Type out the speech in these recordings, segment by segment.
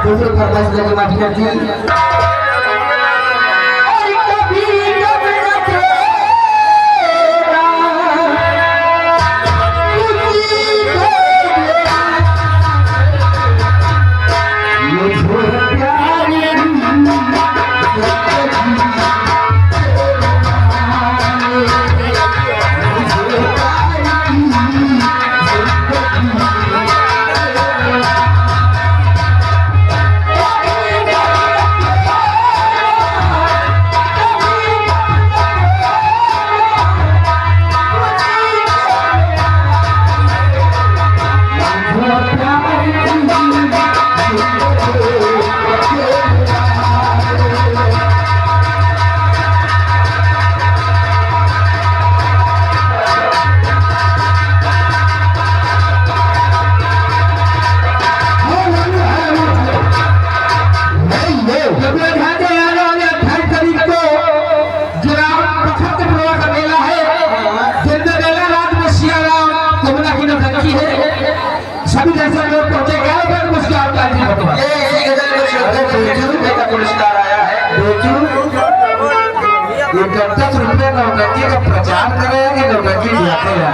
दूसरे फरमाइश लेके मास्टर जी सभी दर्शक लोग पहुंचे गए उसके पुरस्कार आया है। ये 10 रुपये नौटंकी का प्रचार करे कि नौटंकी दिखाते हैं।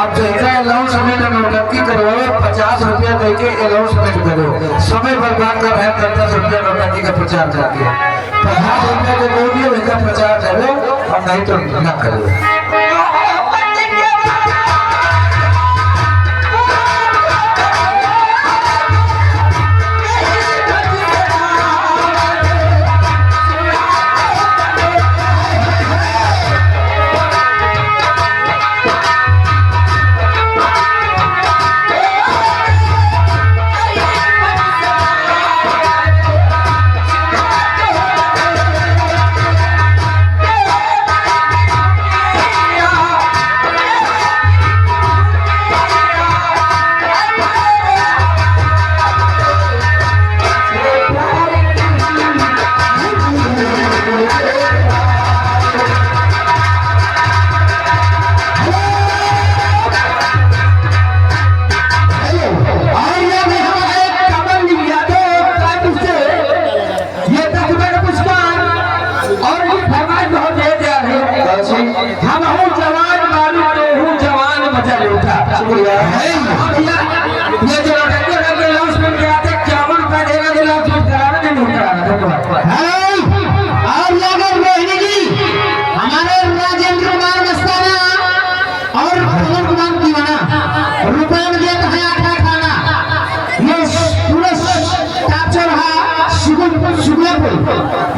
अब जैसा अनाउंसमेंट नौटंकी करवाओ 50 रुपया देके अनाउंसमेंट करो, समय बर्बाद कर रहे हैं। 10 रुपया नौटंकी का प्रचार करके 50 रुपये को बोलिए वैसा प्रचार करो और नहीं तो न करो।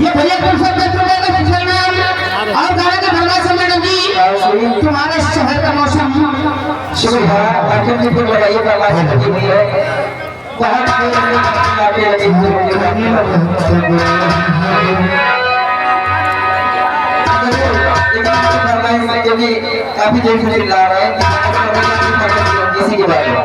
ये भैया और गाने के भरना से मैडम जी तुम्हारे शहर का मौसम शुरू है। लगाइए काफी देर से चिल्ला रहे हैं किसी के बारे में।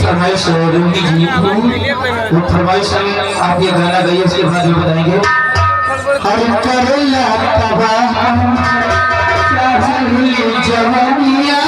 फरमाइश रूमी जी वो फरमाइश आप ये गाना गाइए, उसके बाद में बताएंगे। हर करेला तबाह जवानिया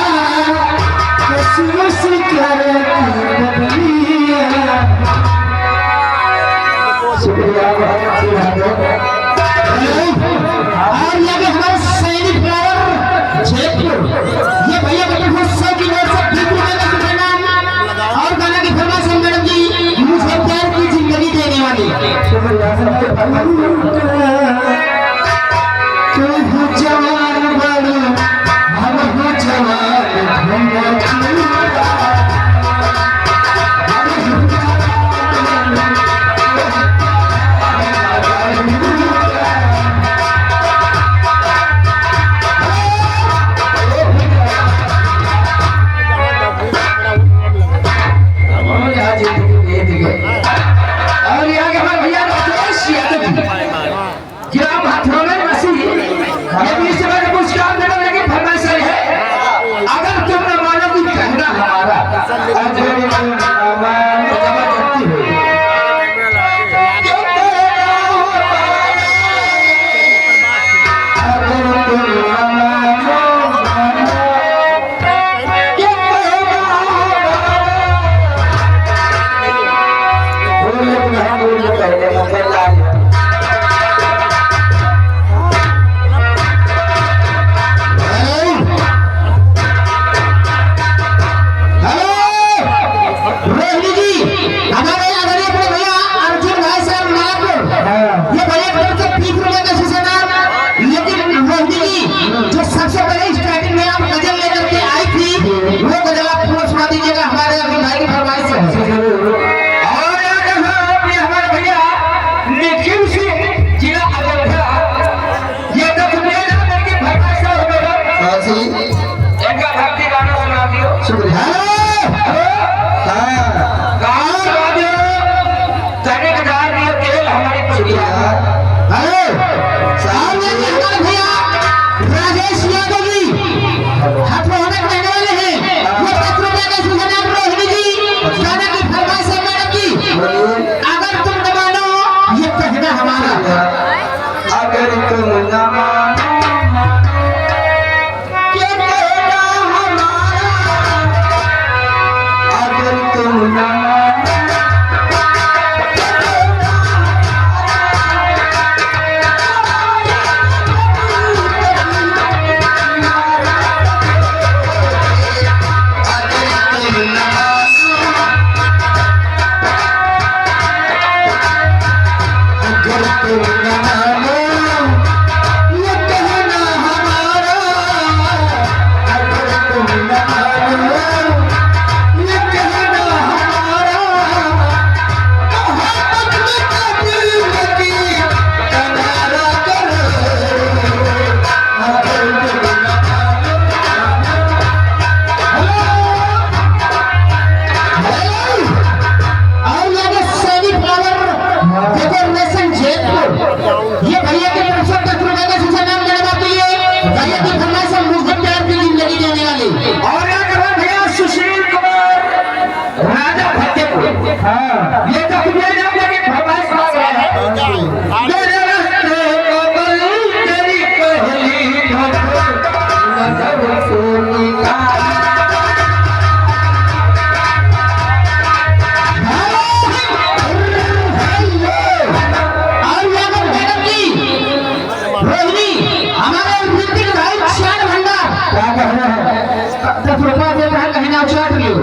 10 रुपया देता है कहीं ना 60 लियो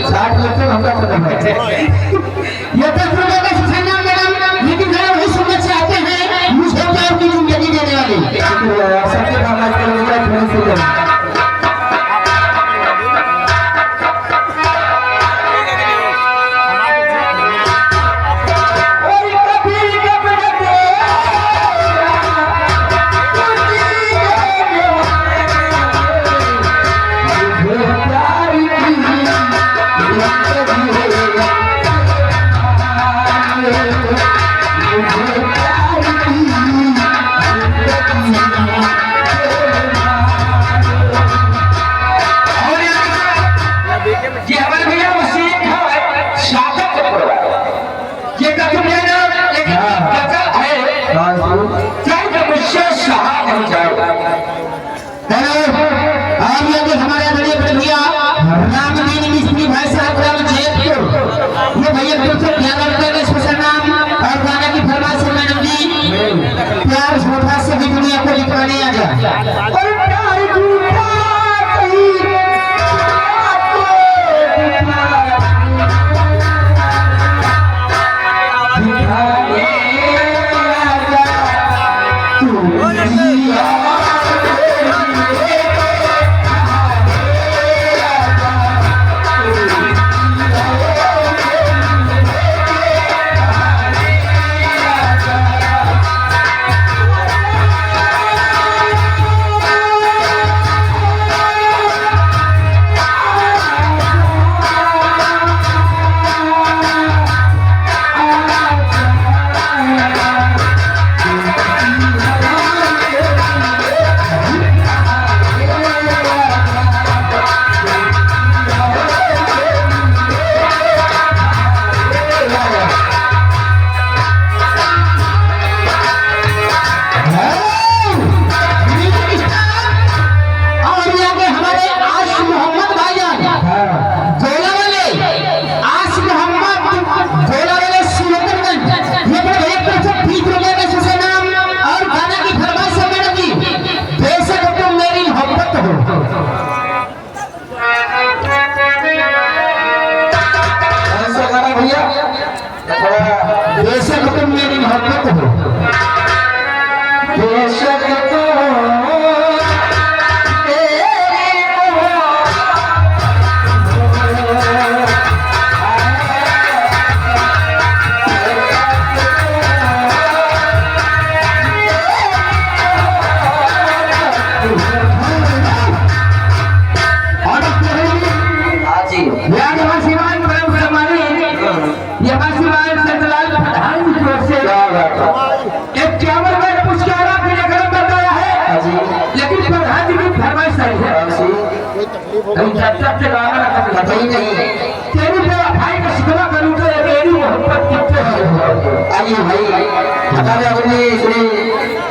60 लेते हमका पता है ये 10 रुपये का सुसन्ना मैडम, लेकिन जरा वही सुनना चाहते हैं मुझे प्यार की जिंदगी देने वाली। सबके काम आज कल मेरा थोड़ी सी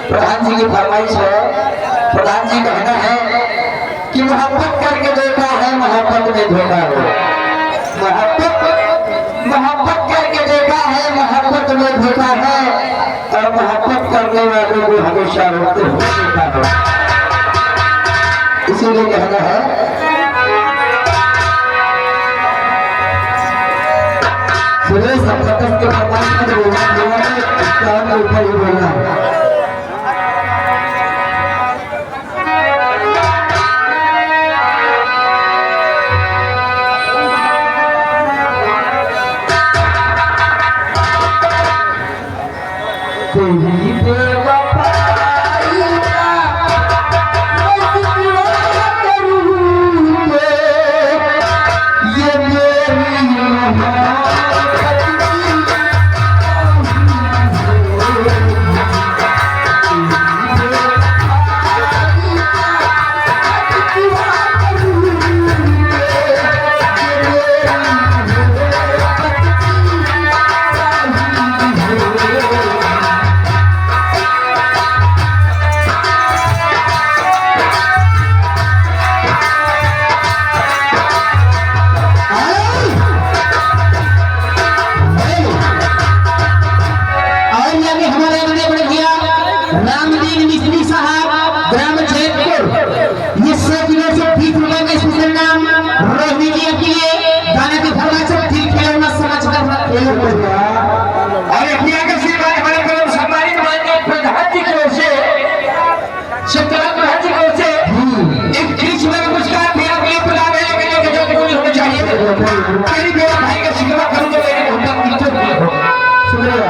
प्रधान जी की फरमाइश है। प्रधान जी कहना है कि मोहब्बत करके देखा है मोहब्बत में धोखा हो, मोहब्बत करके देखा है मोहब्बत में धोखा है, और मोहब्बत करने वालों को हमेशा रोकते हुए देखा हो। इसीलिए कहना है सुरेश के फरमाइश में ऊपर ही बोलना है। रोहिणी जी के लिए गाने की फरमाइश ठीक खिलौना समझ कर खेलो और इंडिया के सिवाय हमारे परम सम्मानित माननीय प्रधान जी की ओर से शिवराज प्रधान जी की ओर से एक बीच में पुरस्कार भी आप लिए प्रदान है, लेकिन ये गजल पूरी होनी चाहिए। मेरी मेरा भाई का शिकवा करूं तो मेरे होता टीचर भी हो। शुक्रिया।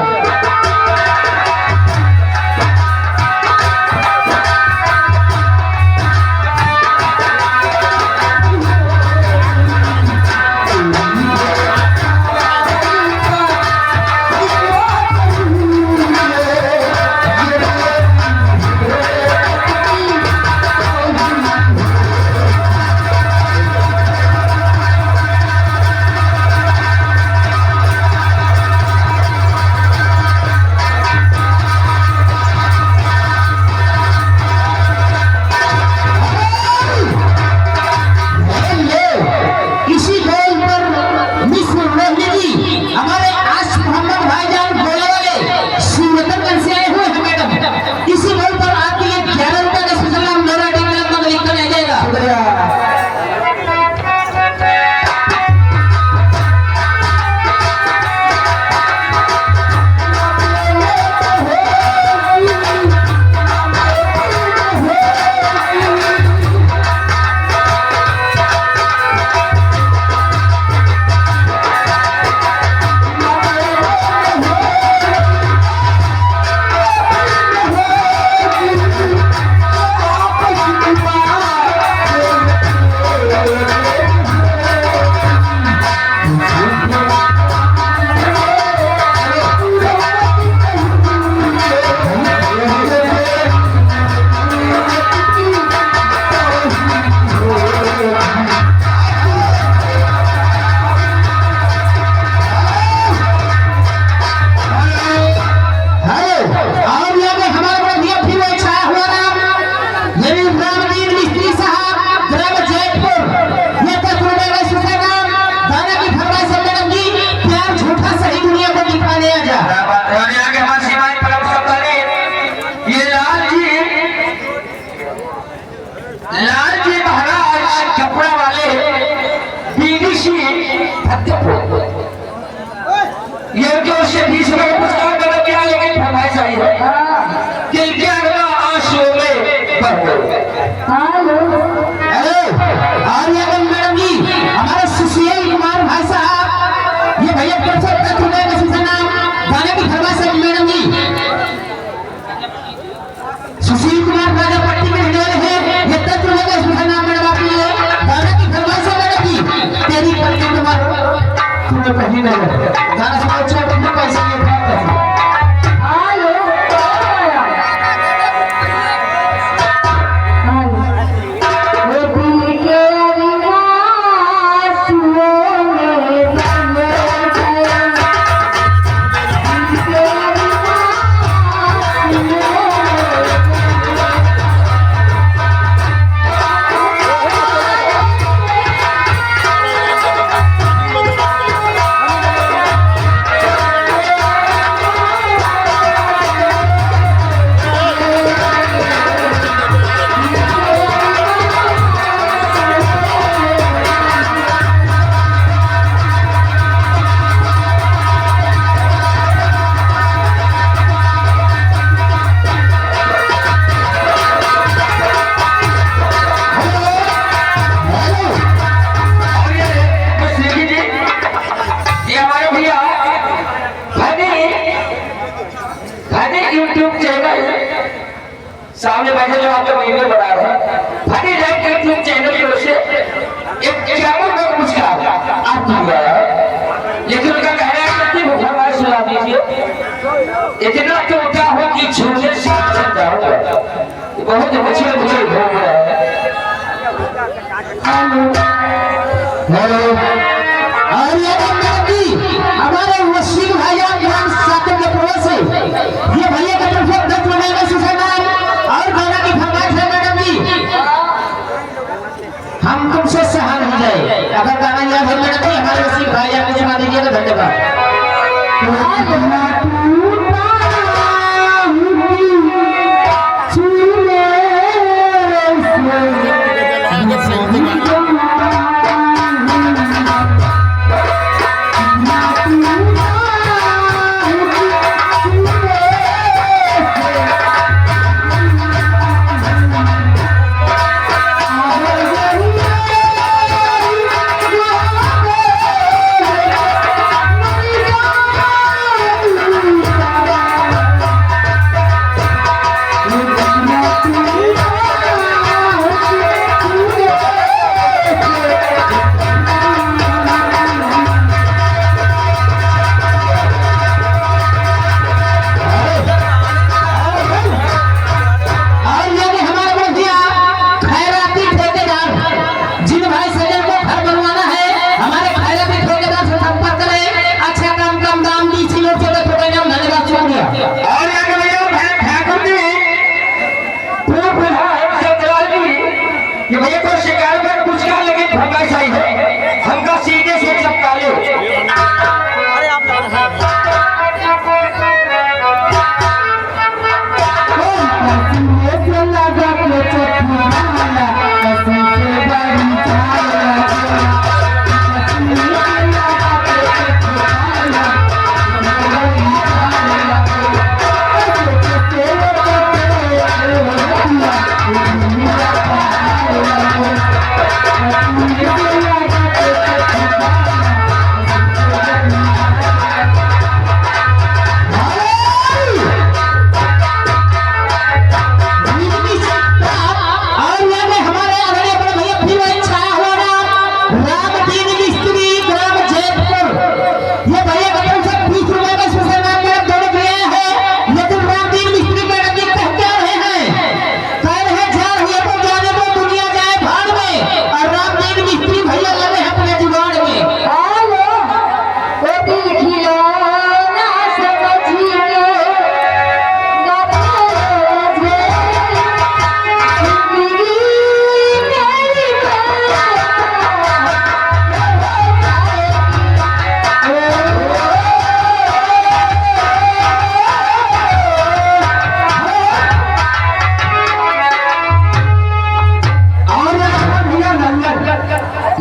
गाना सुनो छोटे पैसे ये प्राप्त है। सामने बैठे जो आप लोग वीडियो बना रहे हैं फनी लाइव यूट्यूब चैनल की ओर से एक चैनल में पुरस्कार आपको दिया है, लेकिन उनका कहना है कि भगवान सुना दीजिए इतना तो क्या हो कि झूठे साथ चल जाओ, बहुत मुझे मुझे घूम रहा है। हमारे वसीम भाईजान ग्राम सातों के पड़ोस से ये भैया का तरफ से 10 रुपए का सुसनाम और गाना की फरमाइश है मैडम जी, हम तुमसे सहा नहीं जाए। अगर गाना याद है मैडम जी हमारे वसीम भाईजान को सुना दीजिएगा। धन्यवाद।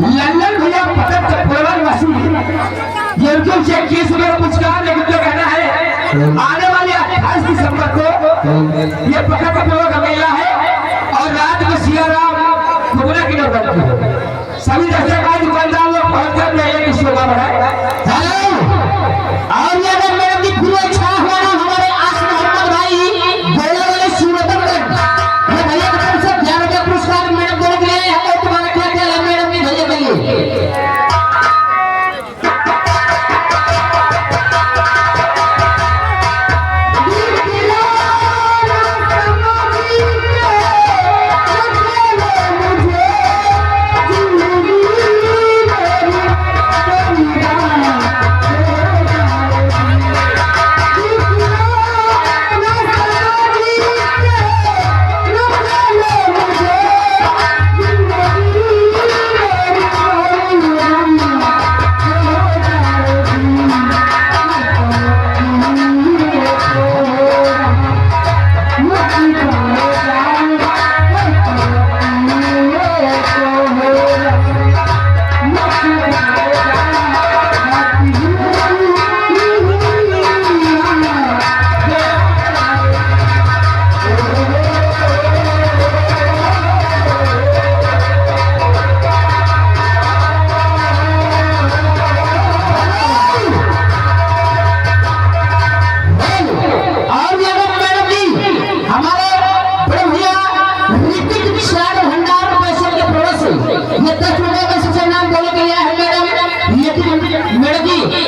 लंदन भैया पतंग चप्पल मशीन ये उनके से 21 रुपए का पुरस्कार लेकिन जो कहना है आने वाले 28 दिसंबर को ये पतंग चप्पल का मेला है और रात में सियाराम घूमने की नौबत है। सभी दस्तकार दुकानदार लोग पहुंचकर मेले की शोभा बढ़ाए। और ये अगर मैडम की पूरी इच्छा हुआ ना हमारे आस मोहम्मद भाई बोले वाले शिवरतन ये भैया की तरफ से 11 रुपए पुरस्कार मैडम देने के लिए है। तुम्हारा क्या ख्याल है मैडम जी भैया के लिए?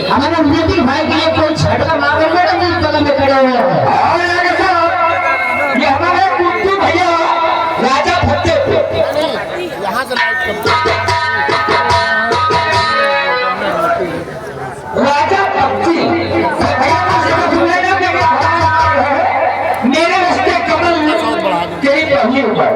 हमारे नीति भाई के लिए कोई झटका मारे मैडम इस कलम में खड़े हुए हैं। और ये हमारे कुत्तू भैया राजा फतेह यहाँ से राजा भक्ति मेरे रस्ते कमल तेरी पहली ऊपर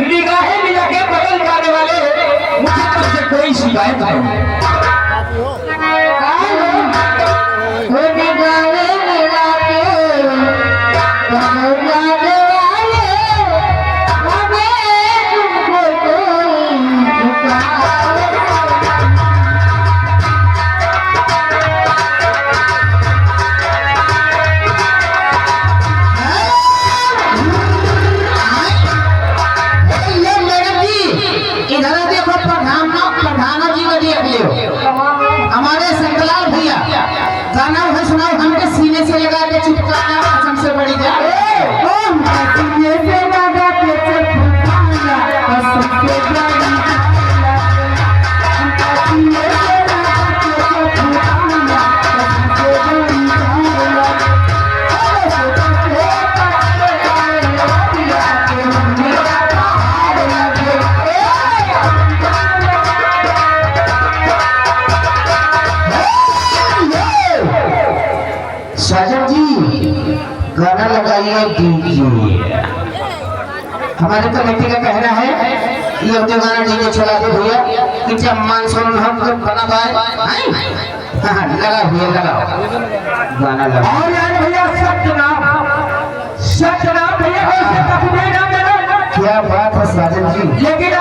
निगाहें मिला के बदल जाने वाले मुझे तुमसे कोई शिकायत नहीं। हमारे संकलाल भैया गाना है सुनाओ हमके सीने से लगा के चिपकाना सबसे बड़ी साजन जी गाना लगाइए डीजे। हमारे कमेटी का कहना है ये गाना डीजे चला दे भैया कि जब मानसून हम लोग बना पाए। हाँ लगा भैया लगाओ गाना लगा। और यार भैया सत्यनाम भैया क्या बात है साजन जी। लेकिन